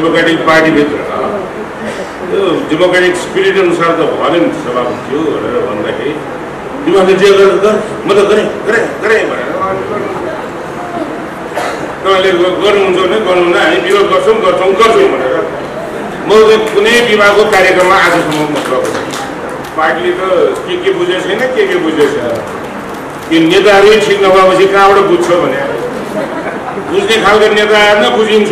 Democratic पार्टीभित्र यो democratic spirit अनुसार त भएन नि सभामुख थियो भनेर भन्दाखेरि तिमीहरूले जे गरेर गर म त गरेँ भनेर तपाईँले गर्नुहुन्छ भने गर्नुहुन्न हामी विरोध गर्छौँ भनेर म कुनै विभागको कार्यक्रममा आजसम्म म गएको छैन। पार्टीले त के बुझेको छैन के बुझेको छैन। यो नेताहरू ठिक नभएपछि कहाँबाट बुझ्छ भने बुझ्ने खालको नेताहरू नै बुझिन्छ।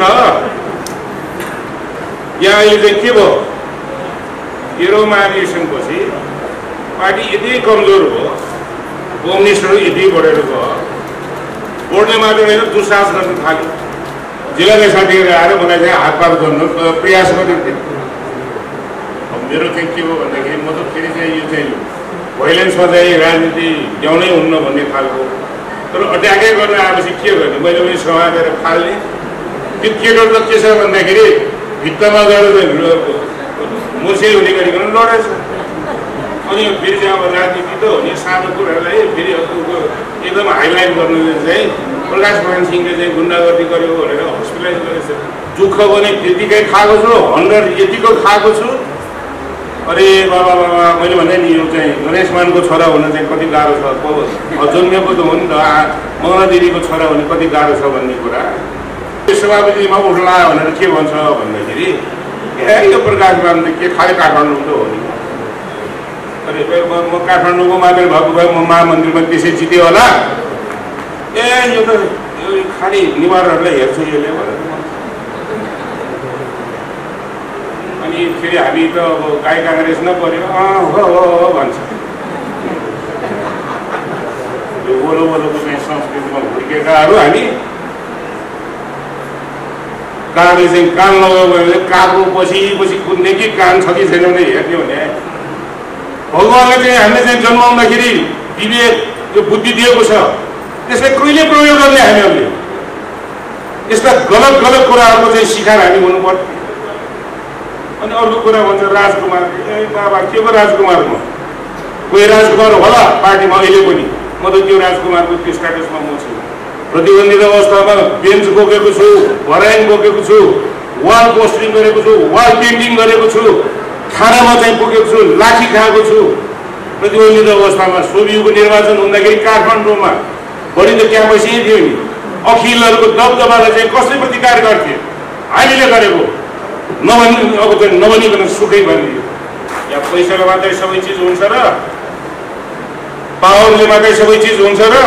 यहाँ अहिले चाहिँ के भयो तेह्रौँ महाधिवेशनपछि पार्टी यति कमजोर भयो, कम्युनिस्टहरू यति बढेर गयो, बोर्डले मात्र होइन दुस्साहस गर्न थाल्यो। जिल्लाका साथीहरू आएर मलाई चाहिँ हातपात गर्नु प्रयास गरेको थिएँ। अब मेरो चाहिँ के हो भन्दाखेरि म त फेरि चाहिँ यो चाहिँ भाइलेन्समा चाहिँ राजनीति ल्याउनै हुन्न भन्ने खालको, तर अट्याकै गर्न आएपछि के गर्ने मैले पनि समातेर फाल्ने। त्यो केटो त के छ भन्दाखेरि भित्तामा गएर मुर्से हुने गरिकन लडेछ। अनि फेरि चाहिँ अब राजनीति त हो नि सानो कुराहरूलाई फेरि एकदम हाइलाइट गर्नु चाहिँ प्रकाश मान सिंहले चाहिँ गुन्डागर्दी गर्यो भनेर हस्पिटलाइज गरेछ। दुःख पनि त्यतिकै खाएको छु, 100 यतिको खाएको छु। अरे बाबा मैले भने नि यो चाहिँ गणेश मानको छोरा हुन चाहिँ कति गाह्रो छ, जन्मेको त हो नि त, मङ्गला देवीको छोरा हुने कति गाह्रो छ भन्ने कुरा। सभापतिमा उठ्ला भनेर के भन्छ भन्दाखेरि यो प्रकाश मान त के खालि काठमाडौँ त हो नि। अरे म काठमाडौँको मात्रै भएको भए म महामन्दिरमा त्यसै जित्यो होला। यो त खालि निवारहरूलाई हेर्छु यसले भनेर। अनि फेरि हामी त अब गाई काङ्ग्रेस नपर्यो हो भन्छ। यो वलोको चाहिँ संस्कृतिमा हुर्केकाहरू हामी। कागले चाहिँ कान लगायो भने कागको पछि कुद्ने कि कान छ कि छैन भने हेर्ने भने भगवान्ले चाहिँ हामीले चाहिँ जन्माउँदाखेरि विवेक यो बुद्धि दिएको छ, त्यसलाई कहिले प्रयोग गर्ने हामीहरूले। यस्ता गलत कुराहरूको चाहिँ शिकार हामी हुनु पर्छ। अनि अर्को कुरा भन्छ राजकुमार, बाबा के को राजकुमारमा कोही राजकुमार होला पार्टीमा अहिले पनि। म त त्यो राजकुमारको त्यो स्ट्याटसमा म छु। प्रतिबन्धित अवस्थामा बेन्च बोकेको छु, भराइन बोकेको छु, वाल पोस्टिङ गरेको छु, वाल पेन्टिङ गरेको छु, खानामा चाहिँ पुगेको छु, लाठी खाएको छु। प्रतिबन्धित अवस्थामा सोभियुको निर्वाचन हुँदाखेरि काठमाडौँमा बढी त त्यहाँ पैसै थियो नि। अखिलहरूको दबदबालाई चाहिँ कसले प्रतिकार गर्थे? हामीले गरेको अब त नभनिकन सुखै भनिदियो। यहाँ पैसाले मात्रै सबै चिज हुन्छ र पावरले मात्रै सबै चिज हुन्छ र?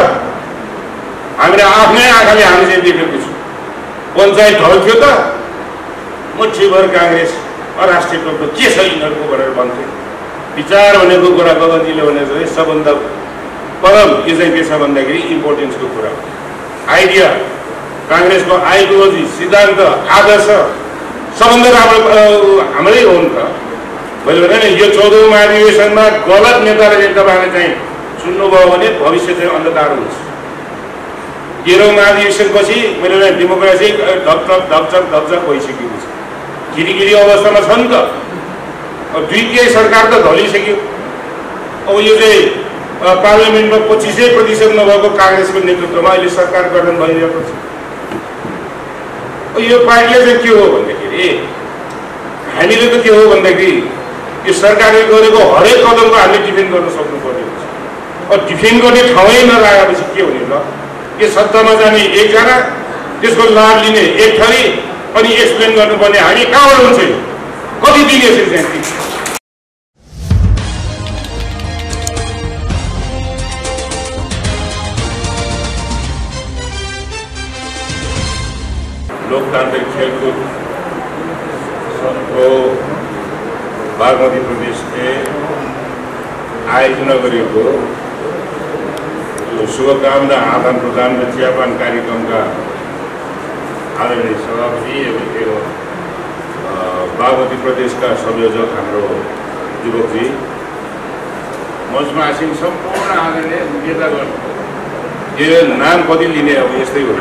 हामीले आफ्नै आँखाले हामी चाहिँ देखेको छु। पञ्चायत ढल्थ्यो त मुठीभर काङ्ग्रेस अराष्ट्रिय तत्त्व के छ यिनीहरूको भनेर भन्थे। विचार भनेको कुरा गगनजीले भने चाहिँ सबभन्दा परम यो चाहिँ के छ भन्दाखेरि इम्पोर्टेन्सको कुरा हो। आइडिया काङ्ग्रेसको आइडियोलोजी, सिद्धान्त, आदर्श सबभन्दा राम्रो हाम्रै हो नि त। मैले भने नि यो 14औं महाधिवेशनमा गलत नेताले चाहिँ तपाईँहरूले चाहिँ सुन्नुभयो भने भविष्य चाहिँ अन्धकार हुन्छ। 13औं महाधिवेशनपछि मैले भने डेमोक्रेसी धपचक भइसकेको छ। गिरी अवस्थामा छ नि त। अब द्वितीय सरकार त ढलिसक्यो। अब यो चाहिँ पार्लियामेन्टमा 25% नभएको काङ्ग्रेसको नेतृत्वमा अहिले सरकार गठन भइरहेको छ। यो पार्टीले चाहिँ के हो भन्दाखेरि हामीले त के हो भन्दाखेरि यो सरकारले गरेको हरेक कदमको हामीले डिफेन्ड गर्न सक्नुपर्ने हुन्छ। अब डिफेन्ड गर्ने ठाउँै नलागेपछि के हुने त? यो सत्तामा जाने एकजना, त्यसको लाभ लिने एक थरी, अनि एक्सप्लेन गर्नुपर्ने हामी कहाँबाट हुन्छ? कति दिन यसरी चाहिँ लोकतान्त्रिक खेलकुद सङ्घको बागमती प्रदेशले आयोजना गरेको शुभकामना आदान प्रदान र चियापान कार्यक्रमका आदरणीय सभापति एवं बागमती प्रदेशका संयोजक हाम्रो युवकजी, मञ्चमा आसीन सम्पूर्ण आदरणीय नेतागण, यो नाम कति लिने अब यस्तै हो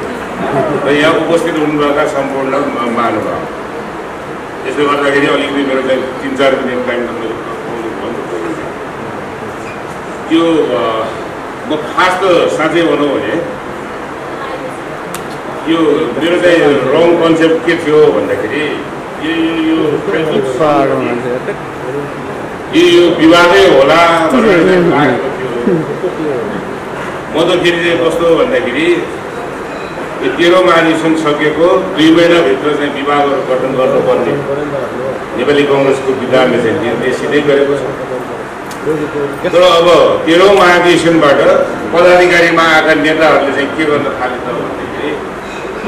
र यहाँ उपस्थित हुनुभएका सम्पूर्ण महानुभाव। यसले गर्दाखेरि अलिकति मेरो चाहिँ 3-4 मिनट टाइम त्यो म खास त साँच्चै भनौँ भने यो मेरो चाहिँ रङ कन्सेप्ट के थियो भन्दाखेरि यो विवादै होला भनेर लागेको थियो। म त फेरि चाहिँ कस्तो भन्दाखेरि यो 13औं महाधिवेशन सकेको 2 महिनाभित्र चाहिँ विभागहरू गठन गर्नुपर्ने नेपाली कङ्ग्रेसको विधानले चाहिँ निर्देशितै गरेको छ। तर अब 13औं महाधिवेशनबाट पदाधिकारीमा आएका नेताहरूले चाहिँ के गर्न थाले त भन्दाखेरि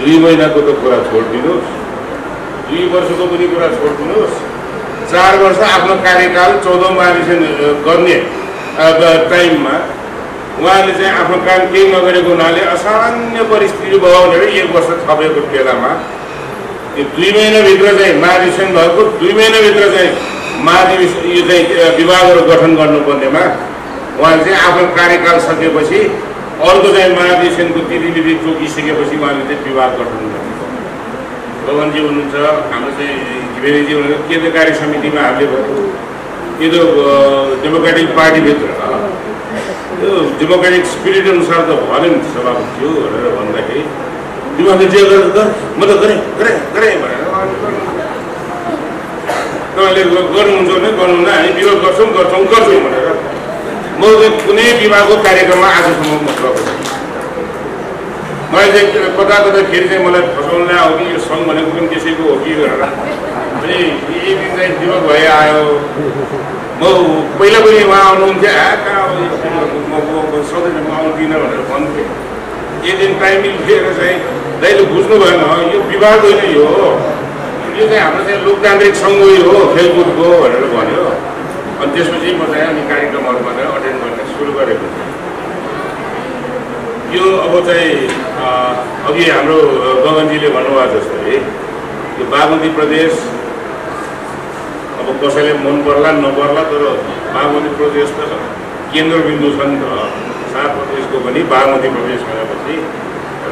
2 महिनाको त कुरा छोडिदिनुहोस्, 2 वर्षको पनि कुरा छोडिदिनुहोस्, 4 वर्ष आफ्नो कार्यकाल 14औं महाधिवेशन गर्ने टाइममा उहाँले चाहिँ आफ्नो काम केही नगरेको हुनाले असामान्य परिस्थिति भयो भनेर 1 वर्ष थपेको बेलामा यो 2 महिनाभित्र चाहिँ महाधिवेशन भएको 2 महिनाभित्र चाहिँ महाधिवेशन यो चाहिँ विभागहरू गठन गर्नुपर्नेमा उहाँले चाहिँ आफ्नो कार्यकाल सकेपछि अर्को चाहिँ महाधिवेशनको तिथिमिति तोकिसकेपछि उहाँले चाहिँ विभाग गठन गर्नु। भगवानजी हुनुहुन्छ, हाम्रो चाहिँ घिमिरेजी हुनुहुन्छ, केन्द्रीय कार्य समितिमा हामीले भयो। यो त डेमोक्रेटिक पार्टीभित्र त्यो डेमोक्रेटिक स्पिरिट अनुसार त भन्यो नि सभापति थियो भनेर भन्दाखेरि तिमीहरूले जे गरेर गर, म त गरेँ भनेर तपाईँले गर्नुहुन्छ भने गर्नुहुन्न, हामी विरोध गर्छौँ भनेर म कुनै विभागको कार्यक्रममा आजसम्म म गएको छैन। मैले चाहिँ कता फेरि चाहिँ मलाई फसाउनलाई हो कि यो सङ्घ भनेको पनि त्यसैको हो कि भनेर अनि यही दिन चाहिँ विरोध भए आयो। म पहिला पनि उहाँ आउनुहुन्थ्यो, कहाँ सधैँ म आउँदिनँ भनेर भन्थेँ। एक दिन टाइम लिएर चाहिँ दाइले बुझ्नु भएन, यो विवाद होइन, यो चाहिँ हाम्रो चाहिँ लोकतान्त्रिक सङ्घ हो खेलकुदको भनेर भन्यो। अनि त्यसपछि म चाहिँ अनि कार्यक्रमहरूमा चाहिँ अटेन्ड गर्न सुरु गरेको थिएँ। यो अब चाहिँ अघि हाम्रो गगनजीले भन्नुभयो जस्तै यो बागमती प्रदेश अब कसैले मन पर्ला नपर्ला, तर बागमती प्रदेश त केन्द्रबिन्दु छ नि त। 7 प्रदेशको पनि बागमती प्रदेश भनेपछि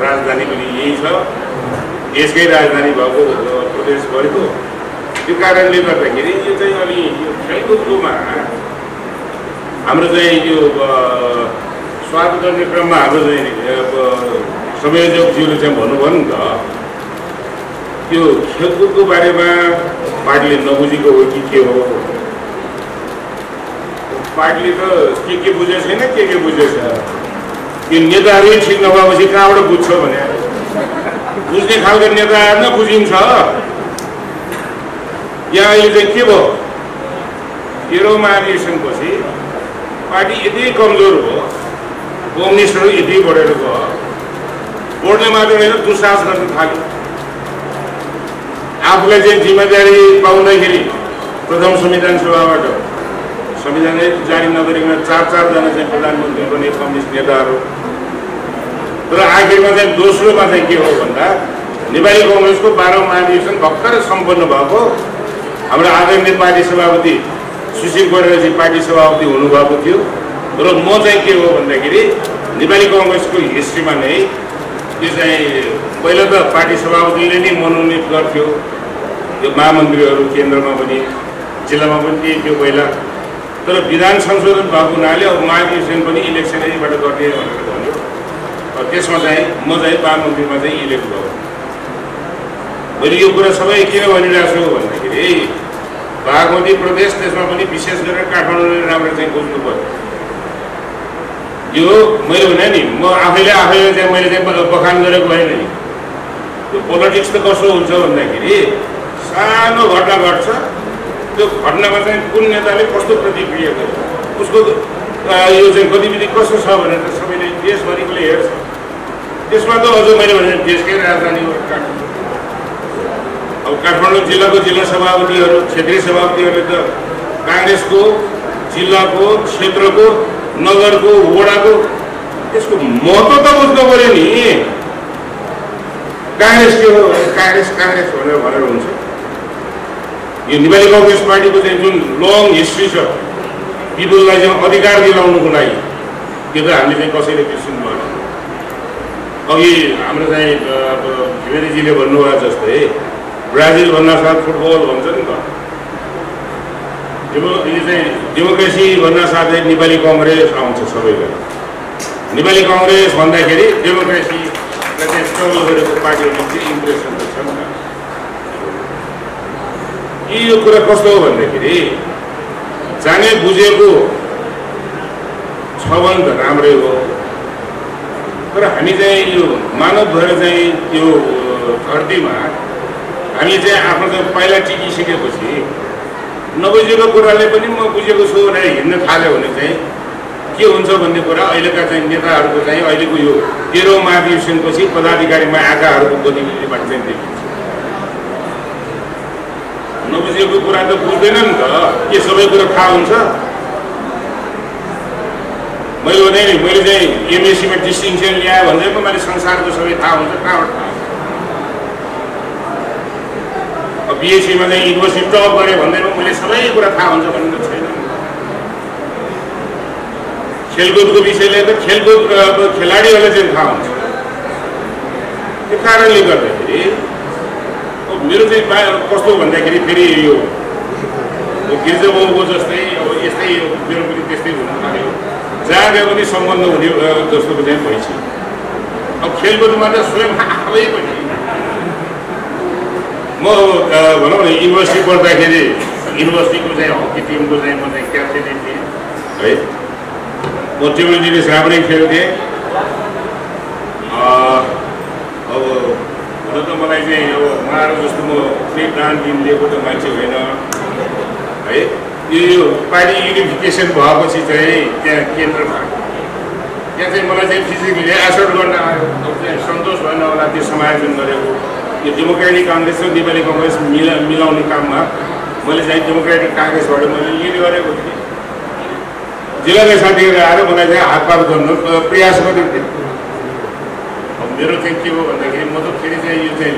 राजधानी पनि यही छ, देशकै राजधानी भएको प्रदेश भएको। त्यो कारणले गर्दाखेरि यो चाहिँ अलि यो खेलकुदमा हाम्रो चाहिँ यो स्वागत गर्ने क्रममा हाम्रो चाहिँ संयोजकज्यूले चाहिँ भन्नुभयो नि त, त्यो खेलकुदको बारेमा पार्टीले नबुझेको हो कि के हो। पार्टीले त के बुझेको छैन, के बुझेको छ। यो नेताहरू ठिक नभएपछि कहाँबाट बुझ्छ भने बुझ्ने खालको नेताहरू न बुझिन्छ। यहाँ यो चाहिँ के भयो, 13औं महाधिवेशनपछि पार्टी यति कमजोर हो, कम्युनिस्टहरू यति बढेर गयो, बोर्डले मात्र होइन दुस्साहस गर्न थाल्यो। आफूलाई चाहिँ जिम्मेदारी पाउँदाखेरि प्रथम संविधान सभाबाट संविधानै जारी नगरिकन 4 जना चाहिँ प्रधानमन्त्री बने कम्युनिस्ट नेताहरू। तर आखिरमा चाहिँ दोस्रोमा चाहिँ के हो भन्दा नेपाली कङ्ग्रेसको 12औं महाधिवेशन भर्खर सम्पन्न भएको हाम्रो आदरणीय पार्टी सभापति सुशील कोइरालाजी पार्टी सभापति हुनुभएको थियो। तर म चाहिँ के हो भन्दाखेरि नेपाली कङ्ग्रेसको हिस्ट्रीमा नै यो चाहिँ पहिला त पार्टी सभापतिले नै मनोनित गर्थ्यो यो महामन्त्रीहरू, केन्द्रमा पनि जिल्लामा पनि त्यही थियो पहिला। तर विधान संशोधन भएको हुनाले अब महाधिवेशन पनि इलेक्सनैबाट गर्ने भनेर भन्यो। त्यसमा चाहिँ म चाहिँ महामन्त्रीमा चाहिँ इलेक्ट भयो। मैले यो कुरा सबै किन भनिरहेको छु भन्दाखेरि बागमती प्रदेश, त्यसमा पनि विशेष गरेर काठमाडौँले राम्रो चाहिँ बुझ्नु पर्यो। यो मैले भने नि म आफैले चाहिँ मैले चाहिँ बखान गरेको होइन नि। यो पोलिटिक्स त कस्तो हुन्छ भन्दाखेरि सानो घटना घट्छ, त्यो घटनामा चाहिँ कुन नेताले कस्तो प्रतिक्रिया गर्छ, उसको यो चाहिँ गतिविधि कस्तो छ भनेर सबैले देशभरिकोले हेर्छ। त्यसमा त अझ मैले भने देशकै राजधानी हो काठमाडौँ। अब काठमाडौँ जिल्लाको जिल्ला सभापतिहरू, क्षेत्रीय सभापतिहरूले त काङ्ग्रेसको जिल्लाको, क्षेत्रको, नगरको, वडाको त्यसको महत्त्व त बुझ्नु पऱ्यो नि। काङ्ग्रेस के हो, काङ्ग्रेस भनेर हुन्छ। यो नेपाली कङ्ग्रेस पार्टीको चाहिँ जुन लङ हिस्ट्री छ पिपुललाई चाहिँ अधिकार दिलाउनुको लागि, त्यो त हामीले चाहिँ कसैले बिर्सिनु भएन। अघि हाम्रो चाहिँ घिमिरेजीले भन्नुभयो जस्तै ब्राजिल भन्दा साथ फुटबल भन्छ नि त। यो चाहिँ डेमोक्रेसी भन्दा साथै नेपाली कङ्ग्रेस आउँछ सबैलाई। नेपाली कङ्ग्रेस भन्दाखेरि डेमोक्रेसीलाई चाहिँ स्ट्रगल गरेको पार्टीहरूको चाहिँ इम्प्रेसन त छ नि त। यो कुरा कस्तो हो भन्दाखेरि जाने बुझेको छ भने त राम्रै हो, तर हामी चाहिँ यो मानव भएर चाहिँ यो धरतीमा हामी चाहिँ आफ्नो चाहिँ पहिला टिकिसकेपछि नबुझेको कुराले पनि म बुझेको छु भनेर हिँड्न थाल्यो भने चाहिँ के हुन्छ भन्ने कुरा अहिलेका चाहिँ नेताहरूको चाहिँ अहिलेको यो 13औं महाधिवेशनपछि पदाधिकारीमा आएकाहरूको गतिविधिबाट चाहिँ देखिन्छ। नबुझेको कुरा त बुझ्दैन नि त, के सबै कुरा थाहा हुन्छ? मैले भने नि मैले चाहिँ एमएससीमा डिस्टिङसन ल्याएँ भन्दै पो मैले संसारको सबै थाहा हुन्छ, कहाँबाट थाहा हुन्छ? बिएससीमा चाहिँ युनिभर्सिटी टप गरेँ भन्दै पो मैले सबै कुरा थाहा हुन्छ भन्ने त छैन। खेलकुदको विषयले त खेलकुदको खेलाडीहरूलाई चाहिँ थाहा हुन्छ। त्यो कारणले गर्दाखेरि मेरो चाहिँ कस्तो भन्दाखेरि फेरि यो गिर्जाबाउको जस्तै अब यस्तै मेरो पनि त्यस्तै हुन थाल्यो, जहाँ गए पनि सम्बन्ध हुने जस्तो चाहिँ भइसक्यो। अब खेलकुदमा त स्वयं आफै पनि म भनौँ न युनिभर्सिटी पढ्दाखेरि युनिभर्सिटीको चाहिँ हकी टिमको चाहिँ म चाहिँ क्याप्टेन थिएँ है। म टेबल टेनिस राम्रै खेल्थेँ। अब हुन त मलाई चाहिँ अब उहाँहरू जस्तो म कुनै दान दिन लिएको त मान्छे होइन है। यो पार्टी युनिफिकेसन भएपछि चाहिँ त्यहाँ केन्द्रमा त्यहाँ चाहिँ मलाई चाहिँ फिजिकली एसोर्ट गर्न आयो। अब चाहिँ सन्तोष भएन होला त्यो समायोजन गरेको यो डेमोक्रेटिक काङ्ग्रेस र नेपाली काङ्ग्रेस मिलाउने काममा मैले चाहिँ डेमोक्रेटिक काङ्ग्रेसबाट मैले लिड गरेको थिएँ। जिल्लाका साथीहरू आएर मलाई चाहिँ हातपात गर्नु प्रयास गरेको थिएँ। अब मेरो चाहिँ के हो भन्दाखेरि म त फेरि चाहिँ यो चाहिँ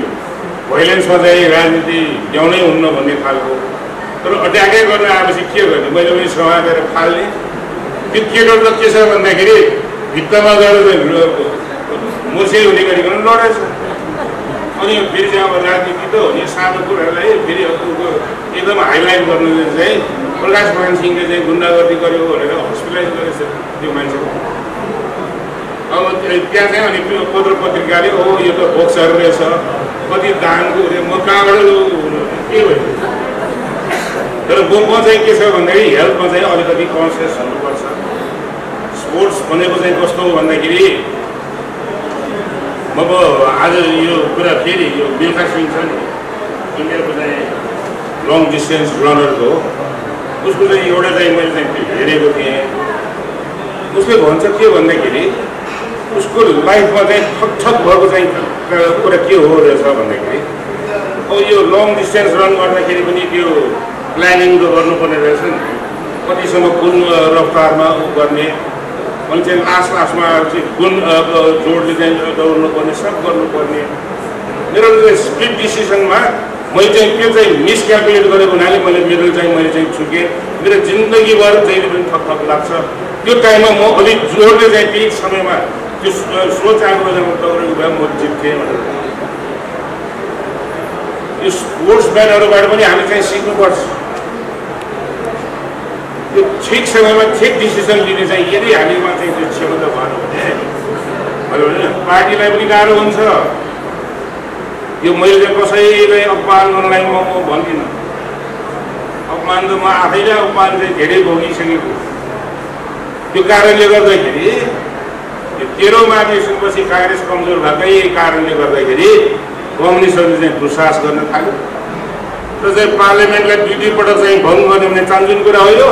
भाइलेन्समा चाहिँ राजनीति ल्याउनै हुन्न भन्ने खालको, तर अट्याकै गर्न आएपछि के गर्ने, मैले पनि समातेर फाल्ने। त्यो केटो त के छ भन्दाखेरि भित्तामा गएर मुर्छे हुने गरिकन लडेछ। अनि फेरि चाहिँ अब राजनीति त हो नि सानो कुराहरूलाई फेरि एकदम हाइलाइट गर्नु चाहिँ प्रकाश मान सिंहले चाहिँ गुन्डागर्दी गर्यो भनेर हस्पिटलाइज गरेछ त्यो मान्छेको। अब त्यहाँ चाहिँ अनि पत्र पत्रिकाले हो यो त बोक्सर रहेछ, कति दानको म कहाँबाट के भयो। तर म चाहिँ के छ भन्दाखेरि हेल्थमा चाहिँ अलिकति कन्सियस हुनुपर्छ। स्पोर्ट्स भनेको चाहिँ कस्तो हो भन्दाखेरि अब आज यो कुरा फेरि यो मिल्खा सिंह छ नि इन्डियाको चाहिँ लङ डिस्टेन्स रनरको, उसको चाहिँ एउटा चाहिँ मैले चाहिँ हेरेको थिएँ। उसले भन्छ के भन्दाखेरि उसको लाइफमा चाहिँ ठक भएको चाहिँ कुरा के हो रहेछ भन्दाखेरि अब यो लङ डिस्टेन्स रन गर्दाखेरि पनि त्यो प्लानिङ त गर्नुपर्ने रहेछ नि, कतिसम्म कुन रफ्तारमा गर्ने, अनि चाहिँ लास्टमा चाहिँ कुन जोडले चाहिँ दौड्नुपर्ने सब गर्नुपर्ने। मेरो चाहिँ स्प्लिट डिसिसनमा मैले चाहिँ त्यो चाहिँ मिसक्यालकुलेट गरेको हुनाले मैले चाहिँ चुकेँ। मेरो जिन्दगीभर जहिले पनि ठक लाग्छ। त्यो टाइममा म अलिक जोडले चाहिँ त्यही समयमा त्यो सोच आएको बेलामा दौडेको भए म जित्थेँ भनेर। यो स्पोर्ट्सम्यानहरूबाट पनि हामी चाहिँ सिक्नुपर्छ। त्यो ठिक समयमा ठिक डिसिसन लिने चाहिँ यदि हामीमा चाहिँ त्यो क्षमता भएन भने पार्टीलाई पनि गाह्रो हुन्छ। यो मैले चाहिँ कसैलाई अपमान गर्नलाई म भन्दिनँ। अपमान त म आफैले अपमान चाहिँ धेरै भोगिसकेको। त्यो कारणले गर्दाखेरि यो 13औं महाधिवेशनपछि काङ्ग्रेस कमजोर भएकै कारणले गर्दाखेरि कम्युनिस्टहरूले चाहिँ दुस्साहस गर्न थाल्यो। र चाहिँ पार्लियामेन्टलाई दुई पटक चाहिँ भङ्ग गर्ने भने चान्जुन कुरा हो यो।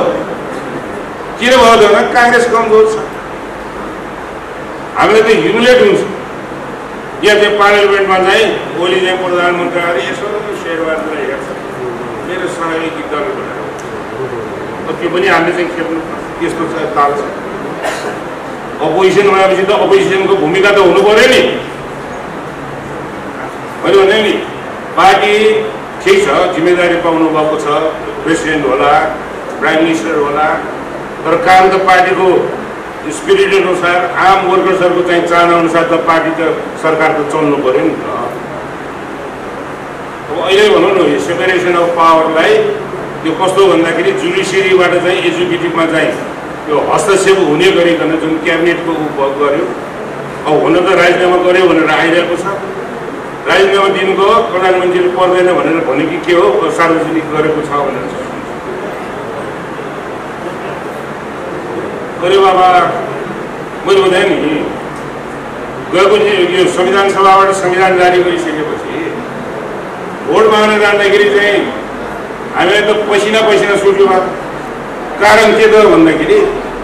किन भयो त भने काङ्ग्रेस कमजोर छ, हामीलाई त ह्युमिलेट हुन्छ। यहाँ चाहिँ पार्लियामेन्टमा चाहिँ ओली चाहिँ प्रधानमन्त्री आएर यसो शेरबहादुरलाई हेर्छ, मेरो सहयोगी दल भनेर त्यो पनि हामीले चाहिँ खेल्नु त्यस्तो ताल छ। अपोजिसन भएपछि त अपोजिसनको भूमिका त हुनु पऱ्यो नि। मैले भने नि पार्टी ठिक छ, जिम्मेदारी पाउनु भएको छ, प्रेसिडेन्ट होला, प्राइम मिनिस्टर होला, तर काम त पार्टीको स्पिरिट अनुसार आम वर्कर्सहरूको चाहिँ चाहना अनुसार त पार्टी त सरकार त चल्नु पऱ्यो नि त। अब अहिले भनौँ न यो सेपरेसन अफ पावरलाई यो कस्तो भन्दाखेरि जुडिसियरीबाट चाहिँ एक्जिक्युटिभमा चाहिँ यो हस्तक्षेप हुने गरिकन जुन क्याबिनेटको गर्यो, अब हुन त राजीनामा गर्यो भनेर आइरहेको छ। राजीनामा दिनुको प्रधानमन्त्रीले पर्दैन भनेर भने कि के हो सार्वजनिक गरेको छ भनेर अरे बाबा मैले भने नि गएको यो संविधान सभाबाट संविधान जारी गरिसकेपछि भोट माग्न जाँदाखेरि चाहिँ हामीलाई त पसिना सुट्यो कारण के त भन्दाखेरि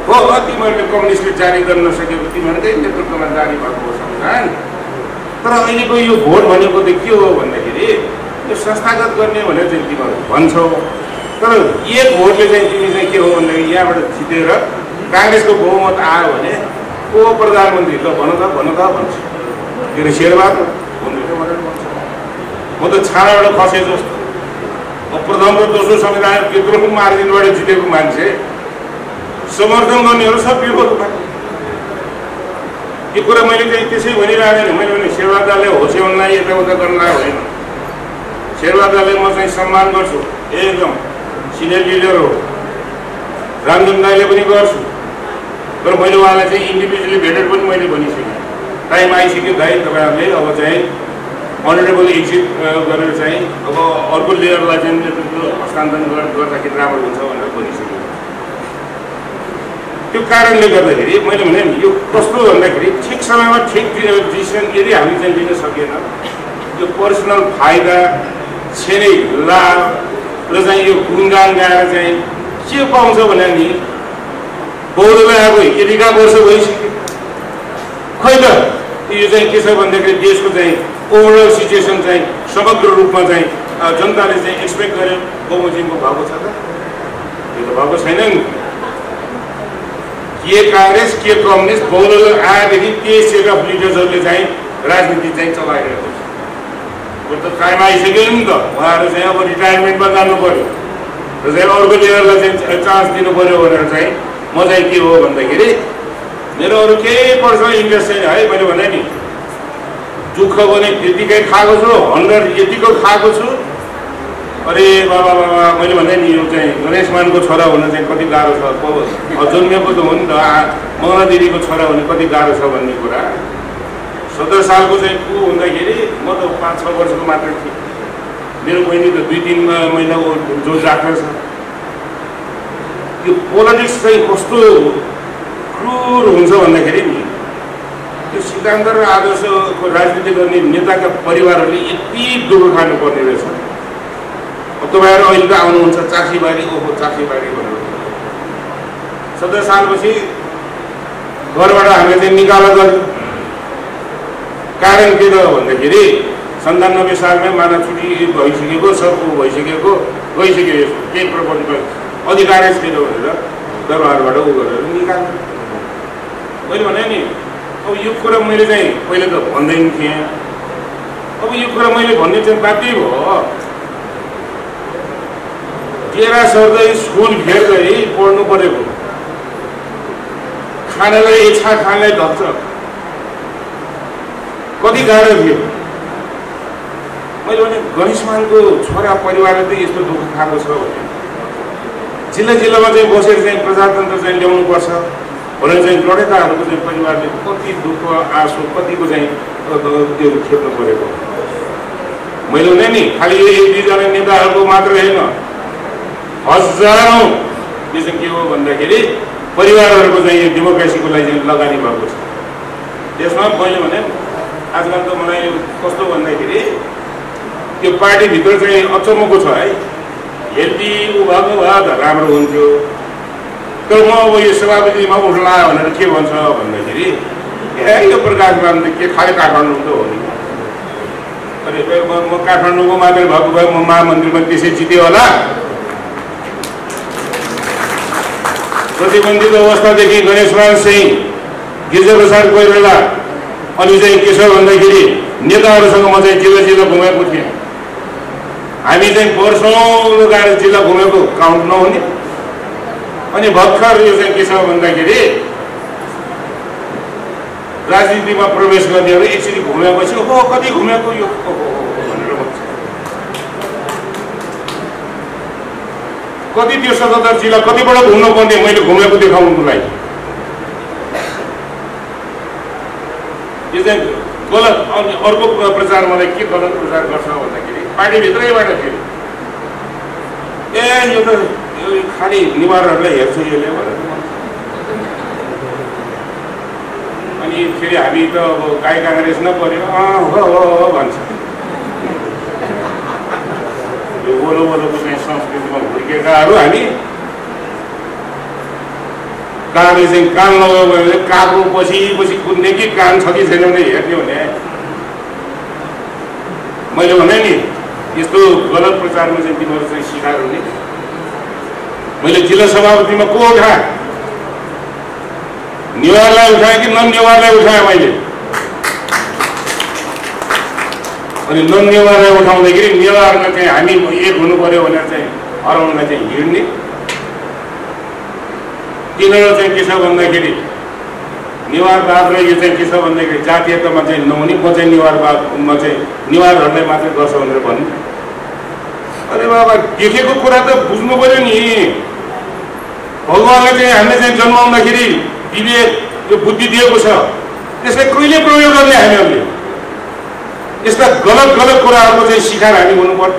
हो तिमीहरूले कम्युनिस्टले जारी गर्न नसकेको तिमीहरूकै नेतृत्वमा जारी भएको हो संविधान तर अहिलेको यो भोट भनेको त के हो भन्दाखेरि यो संस्थागत गर्ने भनेर चाहिँ तिमीहरू भन्छौ तर एक भोटले चाहिँ तिमी चाहिँ के हो भन्दाखेरि यहाँबाट जितेर काङ्ग्रेसको बहुमत आयो भने को प्रधानमन्त्री ल भन त भन्छ किन शेरबहादुर म त छानाबाट खसे जस्तो प्रथम र दोस्रो संविधान त्यत्रो मार्जिनबाट जितेको मान्छे समर्थन गर्नेहरू सब विरोध भएको यो कुरा मैले चाहिँ त्यसै भनिरहेको मैले भने शेरबहादुरले होस्याउनलाई यताउता गर्नलाई होइन शेरबहादुरले म चाहिँ सम्मान गर्छु एकदम सिनियर लिडर हो रामजन दाईले पनि गर्छु तर मैले उहाँलाई चाहिँ इन्डिभिजुअली भेटेर पनि मैले भनिसकेँ टाइम आइसक्यो दाइ तपाईँहरूले अब चाहिँ अनरेबल एक्जिट गरेर चाहिँ अब अर्को लिडरलाई चाहिँ नेतृत्व हस्तान्तरण गर्दाखेरि राम्रो हुन्छ भनेर भनिसकेँ त्यो कारणले गर्दाखेरि मैले भने नि यो कस्तो भन्दाखेरि ठिक समयमा ठिक डिसिसन यदि हामी चाहिँ लिन सकेन यो पर्सनल फाइदा छेनै लाभ र चाहिँ यो गुणगान गाएर चाहिँ के पाउँछ भने नि बौद्धमा आएको यतिका वर्ष भइसक्यो खै त यो चाहिँ के छ भन्दाखेरि देशको चाहिँ ओभरअल सिचुएसन चाहिँ समग्र रूपमा चाहिँ जनताले चाहिँ एक्सपेक्ट गरे बमोजिमको भएको छ त त्यो त भएको छैन नि के काङ्ग्रेस के कम्युनिस्ट बौद्ध आएदेखि त्यही सेट अफ लिडर्सहरूले चाहिँ राजनीति चाहिँ चलाइरहेको छ त्यो त टाइम आइसक्यो नि त उहाँहरू चाहिँ अब रिटायरमेन्टमा जानु पर्यो र चाहिँ अर्को लिडरलाई चाहिँ चान्स दिनु पर्यो भनेर चाहिँ म चाहिँ के हो भन्दाखेरि मेरो अरू केही पर्सनल इन्ट्रेस्ट छैन है मैले भने नि दुःख पनि त्यतिकै खाएको छु हन्ड्रेड यतिको खाएको छु अरे बाबा मैले भने नि यो चाहिँ गणेश मानको छोरा हुन चाहिँ कति गाह्रो छ जन्मेको त हो नि त मङ्गला दिदीको छोरा हुने कति गाह्रो छ भन्ने कुरा 17 सालको चाहिँ को हुँदाखेरि म त 5-6 वर्षको मात्र थिएँ मेरो बहिनी त 2-3 महिनाको जो डाक्टर छ यो पोलिटिक्स चाहिँ कस्तो क्रूर हुन्छ भन्दाखेरि नि त्यो सिद्धान्त र आदर्शको राजनीति गर्ने नेताका परिवारहरूले यति दुःख खानुपर्ने रहेछ तपाईँहरू अहिले त आउनुहुन्छ चाखीबारी ओहो चाखीबारी भनेर 17 सालपछि घरबाट हामीले चाहिँ निकाला गर्यो कारण के त भन्दाखेरि 97 सालमै मानाछुटी भइसकेको सबको भइसकेको गइसक्यो केही प्रपर्टीको अधिकारै छैन भनेर दरबारबाट उ गरेर निकाल्यो मैले भने नि अब यो कुरा मैले चाहिँ पहिले त भन्दैन थिएँ अब यो कुरा मैले भन्ने चाहिँ बाध्य भयो डेरा सर्दै स्कुल फेर्दै पढ्नु परेको खानालाई इच्छा खानलाई ढक्छ कति गाह्रो थियो मैले भने गणेश मानको छोरा परिवारले त यस्तो दुःख खाएको छ भने जिल्लामा चाहिँ बसेर चाहिँ प्रजातन्त्र चाहिँ ल्याउनुपर्छ भनेर चाहिँ लडेकाहरूको चाहिँ परिवारले कति दुःख आँसु कतिको चाहिँ त्यो खेप्नु परेको मैले भने नि खालि यो 1-2 जना नेताहरूको मात्र होइन हजारौँ यो चाहिँ के हो भन्दाखेरि परिवारहरूको चाहिँ यो डेमोक्रेसीको लागि चाहिँ लगानी भएको छ त्यसमा मैले भने आजकल त मलाई कस्तो भन्दाखेरि त्यो पार्टीभित्र चाहिँ अचम्मको छ है यदि ऊ भएको भए त राम्रो हुन्थ्यो तर म अब यो सभापतिमा उठ्ला भनेर के भन्छ भन्दाखेरि यो प्रकाशमा के खालि काठमाडौँ त हो नि अरे म काठमाडौँको मात्रै भएको भए म महामन्त्रीमा त्यसै जित्यो होला प्रतिबन्धित अवस्थादेखि गणेशमान सिंह गिरिजाप्रसाद कोइराला अनि चाहिँ के छ भन्दाखेरि नेताहरूसँग म चाहिँ जिल्ला घुमेको थिएँ हामी चाहिँ वर्षौँ गएर जिल्ला घुमेको काउन्ट नहुने अनि भर्खर यो चाहिँ के छ भन्दाखेरि राजनीतिमा प्रवेश गर्नेहरू एकचोटि घुमेपछि हो कति घुमेको यो भनेर भन्छ कति त्यो 77 जिल्ला कतिबाट घुम्नु पर्ने मैले घुमेको देखाउनुको लागि यो चाहिँ गलत। अनि अर्को प्रचार मलाई के गलत प्रचार गर्छ भन्दाखेरि पार्टीभित्रैबाट फेरि यो त खालि निवारहरूलाई हेर्छ यसले भनेर। अनि फेरि हामी त अब गाई काङ्ग्रेस नपर्यो हो भन्छ। यो वलो वलोको चाहिँ संस्कृतिमा हुर्केकाहरू हामी। कागले चाहिँ कान लगायो भने कागको पछि कुद्ने कि कान छ कि छैन भने हेर्ने भने मैले भने नि यस्तो गलत प्रचारमा चाहिँ तिमीहरू चाहिँ शिकार हुने। मैले जिल्ला सभापतिमा को उठाएँ? नेवारलाई उठाएँ कि नन नेवारलाई उठाएँ मैले? अनि नन नेवारलाई उठाउँदाखेरि नेवारमा चाहिँ हामी एक हुनु पर्यो भनेर चाहिँ अराउन्डलाई चाहिँ हिँड्ने। तिनीहरू चाहिँ के छ भन्दाखेरि नेवारवाद र यो चाहिँ के छ भन्दाखेरि जातीयतामा चाहिँ नहुने, म चाहिँ नेवारवादमा चाहिँ नेवारहरूलाई मात्रै गर्छ भनेर भन्नु। अरे बाबा देखेको कुरा त बुझ्नु पर्यो नि। भगवान्ले चाहिँ हामीले चाहिँ जन्माउँदाखेरि विवेक यो बुद्धि दिएको छ, त्यसलाई कहिले प्रयोग गर्ने हामीहरूले? यस्ता गलत गलत कुराहरूको चाहिँ शिकार हामी हुनु पर्छ।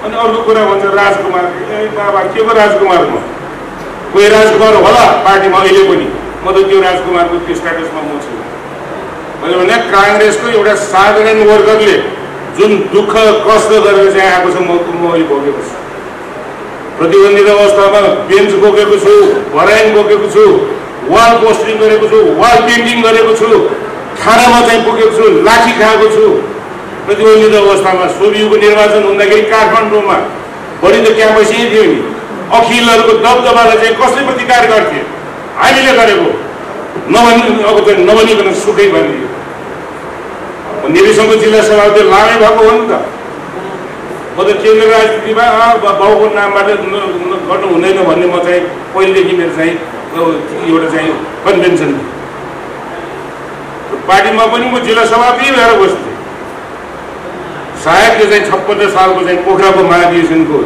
अनि अर्को कुरा भन्छ राजकुमार। ए बाबा के को राजकुमारमा? कोही राजकुमार होला पार्टीमा अहिले पनि, म त त्यो राजकुमारको त्यो स्ट्याटसमा म छु। मैले भने काङ्ग्रेसको एउटा साधारण वर्गले जुन दुःख कष्ट गरेर चाहिँ आएको छ म अहिले भोगेको छु। प्रतिबन्धित अवस्थामा बेन्च बोकेको छु, भराइन बोकेको छु, वाल पोस्टिङ गरेको छु, वाल पेन्टिङ गरेको छु, खानामा चाहिँ पुगेको छु, लाठी खाएको छु। प्रतिबन्धित अवस्थामा सोभियुको निर्वाचन हुँदाखेरि काठमाडौँमा बढी त क्याम्पसै थियो नि। अखिलहरूको दबदबालाई चाहिँ कसले प्रतिकार गर्थे? हामीले गरेको। अब चाहिँ नभनिकन सुखै भनिदियो। निरीक्षणको जिल्ला सभापति लामै भएको हो नि त। म त केन्द्र राजनीतिमा बाउको नामबाट गर्नु हुँदैन भन्ने म चाहिँ पहिलेदेखि मेरो चाहिँ एउटा चाहिँ कन्भेन्सन थियो। पार्टीमा पनि म जिल्ला सभापति भएर बस्थेँ। सायद यो चाहिँ 56 सालको चाहिँ पोखराको महाधिवेशनको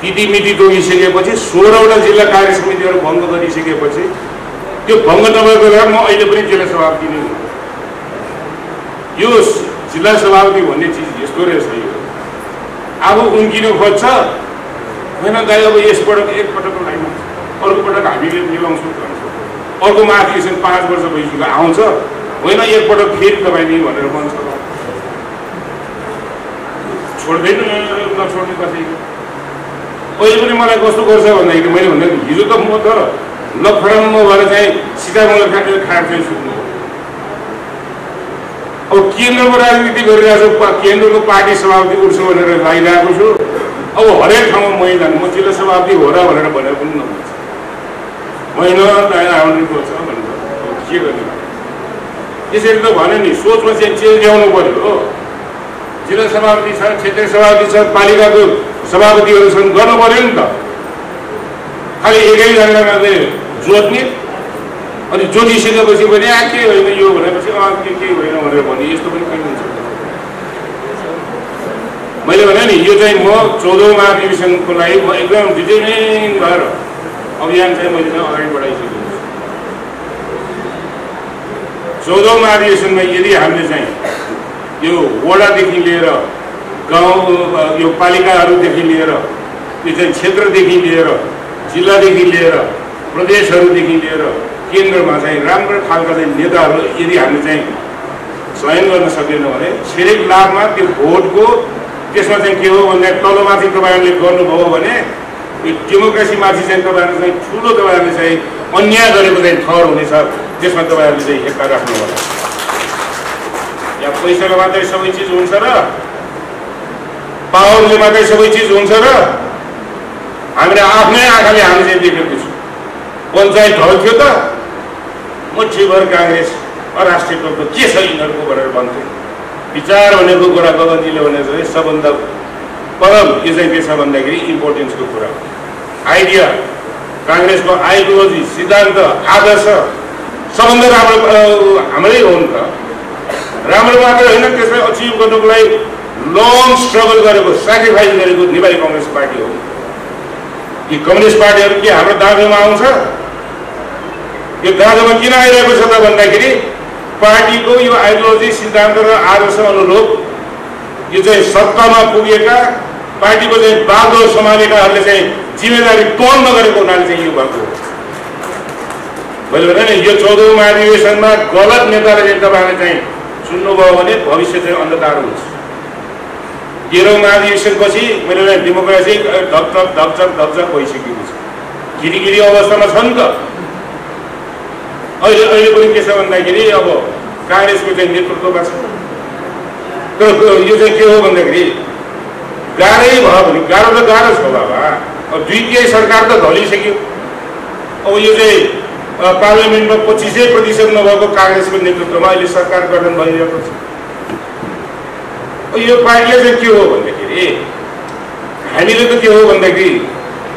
तिथिमिति तोकिसकेपछि 16वटा जिल्ला कार्य समितिहरू भङ्ग गरिसकेपछि त्यो भङ्ग नभएको बेला म अहिले पनि जिल्ला सभापति नै हुँ। यो जिल्ला सभापति भन्ने चिज यस्तो रहेछ। यो अब उम्किनु खोज्छ होइन दाइ, अब यसपटक एकपटकको लागि अर्को पटक हामीले मिलाउँछौँ भन्छ। अर्को महाधिवेशन 5 वर्ष भइसक्यो आउँछ, होइन एकपटक फेरि तपाईँले भनेर भन्छ। छोड्दैन नछोड्ने कसैको। अहिले पनि मलाई कस्तो गर्छ भन्दाखेरि मैले भन्दा हिजो त म त लफडम्म भएर चाहिँ सीतामढी खाएर चाहिँ सुत्नु। अब केन्द्रको राजनीति गरिरहेको छु, केन्द्रको पार्टी सभापति उठ्छु भनेर लागिरहेको छु। अब हरेक ठाउँमा मै जानु, म जिल्ला सभापति हो र भनेर भनेर पनि नभन्छ। होइन आउनु पर्छ भनेर के गर्ने? त्यसरी त भन्यो नि, सोचमा चाहिँ चेन्ज ल्याउनु पर्यो हो। जिल्ला सभापति छ, क्षेत्रीय सभापति छ, पालिकाको सभापतिहरू छन्, गर्नु पर्यो नि त। खालि एकैजनालाई मात्रै जोड्ने, अनि जोडिसकेपछि पनि के होइन यो भनेपछि के होइन भनेर भन्ने, यस्तो पनि कहीँ हुन्छ। मैले भने नि यो चाहिँ म 14औं महाधिवेशनको लागि म एकदम डिटर्मिन भएर अभियान चाहिँ मैले अगाडि बढाइसकेको छु। 14औं महाधिवेशनमा यदि हामीले चाहिँ यो वडादेखि लिएर गाउँ, यो पालिकाहरूदेखि लिएर, यो चाहिँ क्षेत्रदेखि लिएर, जिल्लादेखि लिएर, प्रदेशहरूदेखि लिएर केन्द्रमा चाहिँ राम्रो खालका चाहिँ नेताहरू यदि हामीले चाहिँ चयन गर्न सकेनौँ भने छिरेक लाभमा त्यो भोटको त्यसमा चाहिँ के हो भन्दा तलमाथि तपाईँहरूले गर्नुभयो भने यो डेमोक्रेसीमाथि चाहिँ तपाईँहरूले चाहिँ ठुलो तपाईँहरूले चाहिँ अन्याय गरेको चाहिँ ठहर हुनेछ। त्यसमा तपाईँहरूले चाहिँ हेक्का राख्नु होला। या पैसाले मात्रै सबै चिज हुन्छ र पावरले मात्रै सबै चिज हुन्छ र? हामीले आफ्नै आँखाले हामी चाहिँ देखेको छु। पञ्चायत ढल्थ्यो त मुठीभर काङ्ग्रेस अराष्ट्रिय तत्त्व के छ यिनीहरूको भनेर भन्थ्यो। विचार भनेको कुरा गगनजीले भने चाहिँ सबभन्दा परम यो चाहिँ के छ भन्दाखेरि इम्पोर्टेन्सको कुरा, आइडिया, काङ्ग्रेसको आइडियोलोजी, सिद्धान्त, आदर्श सबभन्दा राम्रो हाम्रै हो नि त। राम्रो मात्र होइन, त्यसलाई अचिभ गर्नुको लागि लङ स्ट्रगल गरेको, सेक्रिफाइस गरेको नेपाली कङ्ग्रेस पार्टी हो। यी कम्युनिस्ट पार्टीहरू के हाम्रो दाँजोमा आउँछ? यो दाँजोमा किन आइरहेको छ त भन्दाखेरि पार्टीको यो आइडियोलोजी सिद्धान्त र आदर्श अनुरूप यो चाहिँ सत्तामा पुगेका पार्टीको चाहिँ बागो सम्हालेकाहरूले चाहिँ जिम्मेदारी पालन नगरेको हुनाले चाहिँ यो भएको हो। मैले भने नि यो 14औं महाधिवेशनमा गलत नेताले चाहिँ तपाईँहरूले चाहिँ सुन्नुभयो भने भविष्य चाहिँ अन्धकार हुन्छ। 13औं महाधिवेशनपछि मैले भने डेमोक्रेसी धकधक भइसकेको छ, गिरी अवस्थामा छ नि त। अहिले पनि के छ भन्दाखेरि अब काङ्ग्रेसको चाहिँ नेतृत्वमा छ। तर यो चाहिँ के हो भन्दाखेरि गाह्रै भयो भने गाह्रो त गाह्रो छ बाबा। अब द्वितीय सरकार त ढलिसक्यो। अब यो चाहिँ पार्लियामेन्टमा 25% नभएको काङ्ग्रेसको नेतृत्वमा अहिले सरकार गठन भइरहेको छ। यो पार्टीले चाहिँ के हो भन्दाखेरि हामीले त के हो भन्दाखेरि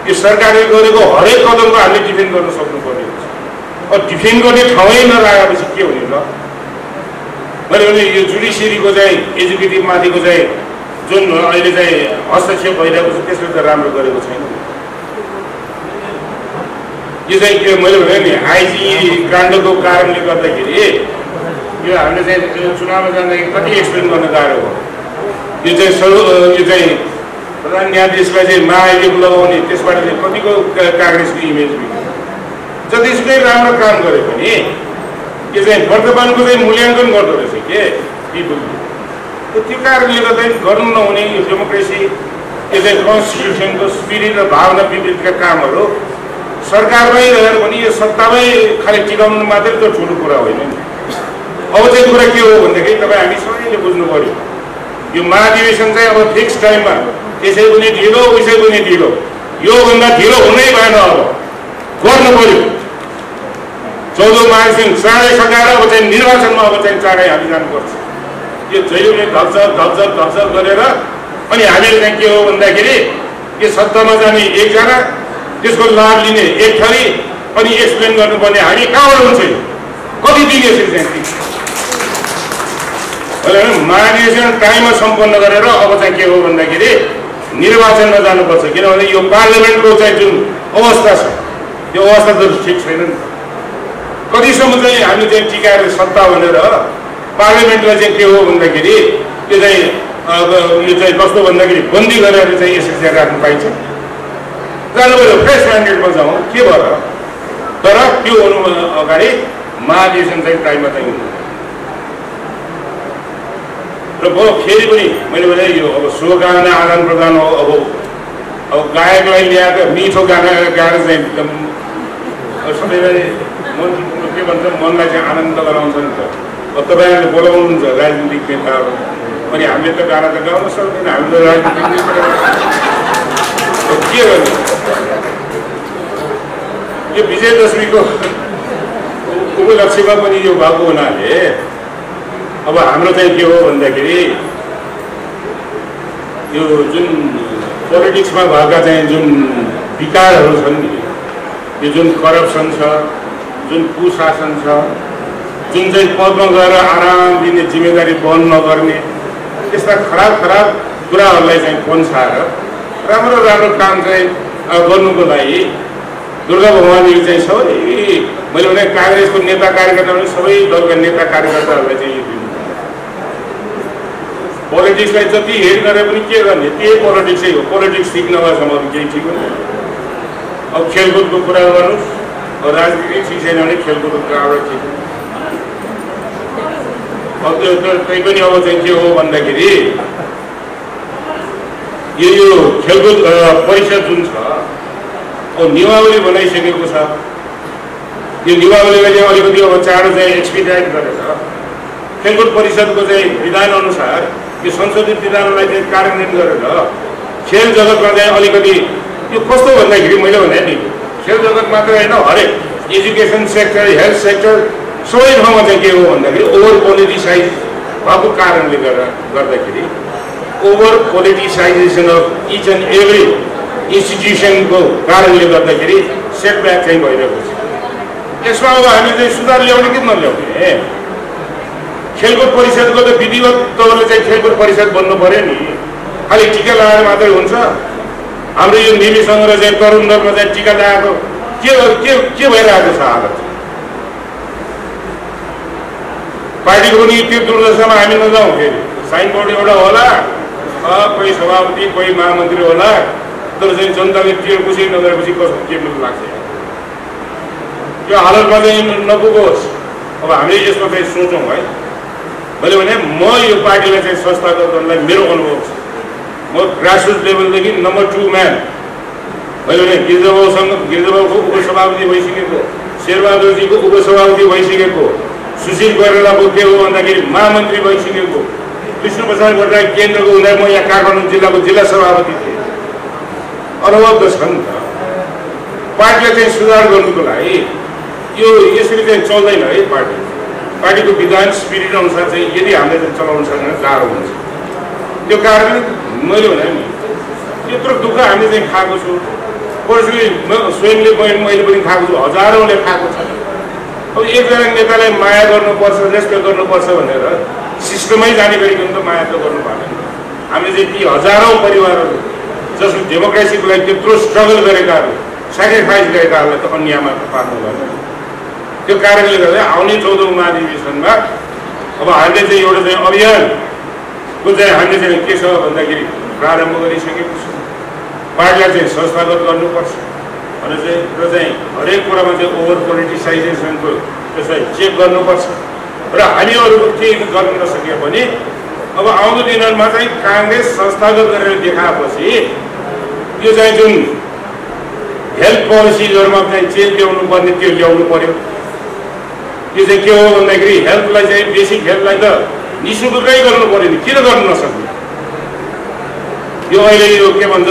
यो सरकारले गरेको हरेक कदमको हामीले डिफेन्ड गर्न सक्नुपर्ने हुन्छ। अब डिफेन्ड गर्ने ठाउँै नलागेपछि के हुने ल? मैले भने यो जुडिसियरीको चाहिँ एजुकेटिभ माथिको चाहिँ जुन अहिले चाहिँ हस्तक्षेप भइरहेको छ त्यसले त राम्रो गरेको छैन। यो चाहिँ के मैले भने नि आइजी काण्डको कारणले गर्दाखेरि यो हामीले चाहिँ चुनावमा जाँदाखेरि कति एक्सप्लेन गर्न गाह्रो हो। यो चाहिँ प्रधान न्यायाधीशलाई चाहिँ महाभियोग लगाउने त्यसबाट चाहिँ कतिको काङ्ग्रेसको इमेज बिग्रियो। जतिसुकै राम्रो काम गरे पनि यो चाहिँ वर्तमानको चाहिँ मूल्याङ्कन गर्दो रहेछ के पिपुलले। त्यो कारणले गर्दा गर्नु नहुने यो डेमोक्रेसी यो चाहिँ कन्स्टिट्युसनको स्पिरिट र भावना विपरीतका कामहरू सरकारमै रहेर पनि यो सत्तामै खालि टिकाउनु मात्रै त ठुलो कुरा होइन नि। अब चाहिँ कुरा के हो भन्दाखेरि तपाईँ हामी सबैले बुझ्नु पर्यो यो महाधिवेशन चाहिँ अब फिक्स टाइममा त्यसै पनि ढिलो उसै पनि ढिलो योभन्दा ढिलो हुनै भएन। अब गर्नु पर्यो। 14औं महाधिवेशन चाँडै सकाएर अब चाहिँ निर्वाचनमा अब चाहिँ चाँडै हामी जानुपर्छ। यो जहिले धक्चक गरेर अनि हामीले चाहिँ के हो भन्दाखेरि यो सत्तामा जाने एकजना त्यसको लाभ लिने एक थरी अनि एक्सप्लेन गर्नुपर्ने हामी कहाँबाट हुन्छ? कति दिन यसरी चाहिँ महाधिवेशन टाइममा सम्पन्न गरेर अब चाहिँ के हो भन्दाखेरि निर्वाचनमा जानुपर्छ। किनभने यो पार्लियामेन्टको चाहिँ जुन अवस्था छ त्यो अवस्था त ठिक छैन नि। कतिसम्म चाहिँ हामी चाहिँ टिकाएर सत्ता भनेर पार्लियामेन्टलाई चाहिँ के हो भन्दाखेरि यो चाहिँ कस्तो भन्दाखेरि बन्दी गरेर चाहिँ यसरी चाहिँ राख्नु पाइन्छ? जानुभयो फ्रेस म्यान्डेटमा जाउँ के भयो। तर त्यो हुनु अगाडि महाधिवेशन चाहिँ टाइममा चाहिँ हुनु र फेरि पनि मैले भने यो अब शुभकामना आदान प्रदान हो। अब गायकलाई ल्याएर मिठो गाना गाएर चाहिँ एकदम सबैलाई मन के भन्छ मनलाई चाहिँ आनन्द गराउँछ नि त। अब तपाईँहरूले बोलाउनुहुन्छ राजनीतिक नेताहरू अनि हामीले त गाना त गाउन सक्दैन। हामी त राजनीतिक नेता के गर्ने? यो विजयदशमीको उपलक्ष्यमा पनि यो भएको हुनाले अब हाम्रो चाहिँ के हो भन्दाखेरि यो जुन पोलिटिक्समा भएका चाहिँ जुन विकारहरू छन् नि, यो जुन करप्सन छ, जुन कुशासन छ, जुन चाहिँ पदमा गएर आराम दिने जिम्मेदारी वहन नगर्ने त्यस्ता खराब कुराहरूलाई चाहिँ पन्साएर राम्रो काम चाहिँ गर्नुको लागि दुर्गा भवानीले चाहिँ सबै मैले भने काङ्ग्रेसको नेता कार्यकर्ता पनि सबै दलका नेता कार्यकर्ताहरूलाई चाहिँ यो दिनु। पोलिटिक्सलाई जति हेड गरे पनि के गर्ने? त्यही पोलिटिक्सै हो। पोलिटिक्स ठिक नभएसम्म केही ठिक हुँदैन। अब खेलकुदको कुरा गर्नुहोस्, अब राजनीति ठिक छैन भने खेलकुदको कुराबाट ठिक हुन्छ। अब त्यो त्यही पनि अब चाहिँ के हो भन्दाखेरि यो खेलकुद परिषद जुन छ अब नियमावली बनाइसकेको छ। यो नियमावलीलाई चाहिँ अलिकति अब चाँडो चाहिँ एक्सपिडाइट गरेर खेलकुद परिषदको चाहिँ विधान अनुसार यो संशोधित विधानलाई चाहिँ कार्यान्वयन गरेर खेल जगतमा चाहिँ अलिकति यो कस्तो भन्दाखेरि मैले भने नि खेल जगत मात्र होइन हरेक एजुकेसन सेक्टर, हेल्थ सेक्टर सबै ठाउँमा चाहिँ के हो भन्दाखेरि ओभर पोलिटिसाइज भएको कारणले गर्दाखेरि over politicisation of each and every इन्स्टिट्युसनको कारणले गर्दाखेरि सेटब्याक चाहिँ भइरहेको छ। यसमा अब हामी चाहिँ सुधार ल्याउने कि नल्याउने? खेलकुद परिषदको त विधिवत तौरले चाहिँ खेलकुद परिषद बन्नु पर्यो नि। खालि टिका लगाएर मात्रै हुन्छ? हाम्रो यो निमीसँग र चाहिँ तरुण दलमा चाहिँ टिका लगाएको के भइरहेको छ हालत? पार्टीको पनि त्यो दुर्दशामा हामी नजाउँ। फेरि साइनबोर्ड एउटा होला, कोही सभापति कोही महामन्त्री होला, तर चाहिँ जनताले टियर खुसी नगरेपछि कसो के लाग्छ? यो हालतमा चाहिँ नपुगोस्। अब हामीले यसमा चाहिँ सोचौँ है। मैले भने म यो पार्टीलाई चाहिँ संस्थागत गर्नलाई मेरो अनुभव छ। म ग्रासरुट लेभलदेखि नम्बर 2 म्यान। मैले भने गिरिजाबाबुको उपसभापति भइसकेको, शेरबहादुरजीको उपसभापति भइसकेको, सुशील कोइरालाको के हो भन्दाखेरि महामन्त्री भइसकेको, कृष्णप्रसाद भट्टराई केन्द्रको हुँदा म यहाँ काठमाडौँ जिल्लाको जिल्ला सभापति थिएँ। अनुभव त छ नि त। पार्टीलाई चाहिँ सुधार गर्नुको लागि यो यसरी चाहिँ चल्दैन है। पार्टीको विधान स्पिरिट अनुसार चाहिँ यदि हामीले चाहिँ चलाउन सक्दैन गाह्रो हुन्छ। त्यो कारणले मैले भने नि त्यत्रो दुःख हामीले चाहिँ खाएको छु। पर्सनली स्वयंले मैले पनि खाएको छु, हजारौँले खाएको छ। अब एकजना नेतालाई माया गर्नुपर्छ, रेस्पेक्ट गर्नुपर्छ भनेर सिस्टमै जाने गरिकन त माया त गर्नु भएन। हामीले चाहिँ ती हजारौँ परिवारहरू जसले डेमोक्रेसीको लागि त्यत्रो स्ट्रगल गरेकाहरू, सेक्रिफाइस गरेकाहरूलाई त अन्यायमा पार्नु भएन। त्यो कारणले गर्दा आउने 14औं महाधिवेशनमा अब हामीले चाहिँ एउटा चाहिँ अभियानको चाहिँ हामीले चाहिँ के छ भन्दाखेरि प्रारम्भ गरिसकेको छ। पार्टीलाई चाहिँ संस्थागत गर्नुपर्छ भनेर चाहिँ र चाहिँ हरेक कुरामा चाहिँ ओभर पोलिटिसाइजेसनको त्यसलाई चेक गर्नुपर्छ। र हामीहरू केही गर्न नसके पनि अब आउँदो दिनहरूमा चाहिँ काङ्ग्रेस संस्थागत गरेर देखाएपछि यो चाहिँ जुन हेल्थ पोलिसीजहरूमा चाहिँ चेन्ज ल्याउनु पर्ने त्यो ल्याउनु पर्यो। यो चाहिँ के हो भन्दाखेरि हेल्थलाई चाहिँ बेसिक हेल्थलाई त निःशुल्कै गर्नु पर्यो नि, किन गर्नु नसक्ने? यो अहिले यो के भन्छ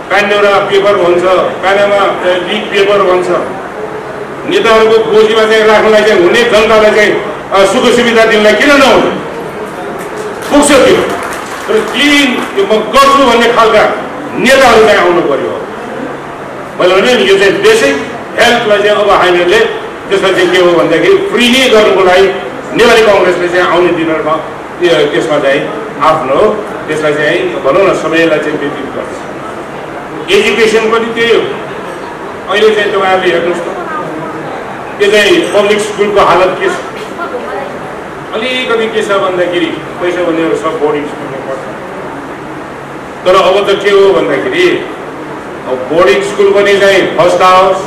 पान्डोरा पेपर भन्छ, पानामा लिक पेपर भन्छ। नेताहरूको गोजीमा चाहिँ राख्नलाई चाहिँ हुने जनतालाई चाहिँ सुख सुविधा दिनलाई किन नहुने? पुग्छ त्यो। तर क्लिन त्यो म गर्छु भन्ने खालका नेताहरू चाहिँ आउनु पर्यो। मैले भने नि यो चाहिँ बेसिक हेल्थलाई चाहिँ अब हामीहरूले त्यसलाई चाहिँ के हो भन्दाखेरि फ्री नै गर्नुको लागि नेपाली कङ्ग्रेसले चाहिँ आउने दिनहरूमा त्यसमा चाहिँ आफ्नो त्यसलाई चाहिँ भनौँ न समयलाई चाहिँ व्यतीत गर्छ। एजुकेसन पनि त्यही हो। अहिले चाहिँ तपाईँहरूले हेर्नुहोस् त यो चाहिँ पब्लिक स्कुलको हालत के छ? अलिकति के छ भन्दाखेरि पैसा भनेर सब बोर्डिङ स्कुलमा पढ्छ। तर अब त के हो भन्दाखेरि बोर्डिङ स्कुल पनि चाहिँ फर्स्ट आओस्,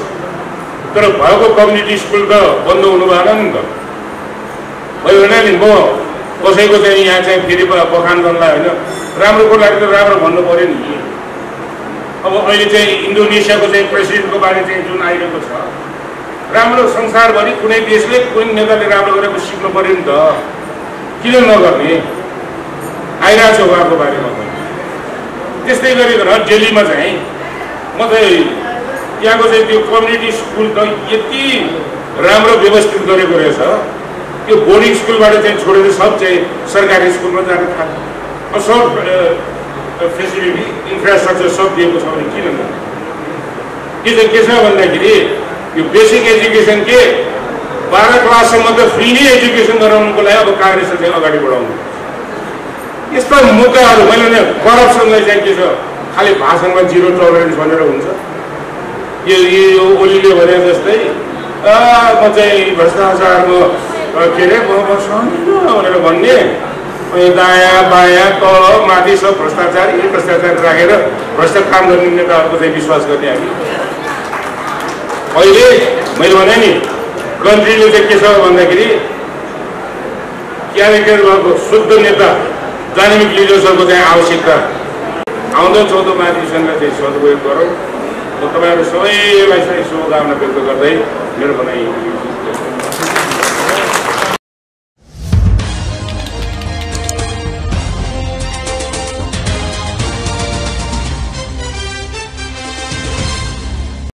तर भएको कम्युनिटी स्कुल त बन्द हुनु भएन नि त। मैले भने नि म कसैको चाहिँ यहाँ चाहिँ फेरि बखान गर्नलाई होइन, राम्रोको लागि त राम्रो भन्नु पऱ्यो नि। अब अहिले चाहिँ इन्डोनेसियाको चाहिँ प्रेसिडेन्टको बारे चाहिँ जुन आइरहेको छ, राम्रो संसारभरि कुनै देशले कुनै नेताले राम्रो गरेको सिक्नु पऱ्यो नि त, किन नगर्ने? आइरहेको छ उहाँको बारेमा पनि। त्यस्तै गरिकन दिल्लीमा चाहिँ म चाहिँ त्यहाँको चाहिँ त्यो कम्युनिटी स्कुल त यति राम्रो व्यवस्थित गरेको रहेछ। त्यो बोर्डिङ स्कुलबाट चाहिँ छोडेर सब चाहिँ सरकारी स्कुलमा जान थाल्यो। सब फेसिलिटी इन्फ्रास्ट्रक्चर सब दिएको छ भने किन न? यो चाहिँ के छ भन्दाखेरि यो बेसिक एजुकेसन के 12 क्लाससम्म त फ्री नै एजुकेसन गराउनुको लागि अब काङ्ग्रेसले चाहिँ अगाडि बढाउनु। यस्ता मुद्दाहरू मैले भने करप्सनलाई चाहिँ के छ, खालि भाषणमा जिरो टलरेन्स भनेर हुन्छ। यो ओलीले भने जस्तै म चाहिँ भ्रष्टाचारको के अरे भनेर भन्ने, दायाँ बायाँ तल माथि सब भ्रष्टाचार राखेर भ्रष्ट काम गर्ने नेताहरूको चाहिँ विश्वास गर्ने हामी। अहिले मैले भने नि कन्ट्रीले चाहिँ के छ भन्दाखेरि क्यारेक्टर भएको शुद्ध नेता डाइनामिक लिडर्सहरूको चाहिँ आवश्यकता। आउँदो 14औं महाधिवेशनलाई चाहिँ सदुपयोग गरौँ। म तपाईँहरू सबैलाई चाहिँ शुभकामना व्यक्त गर्दै मेरो भनाइ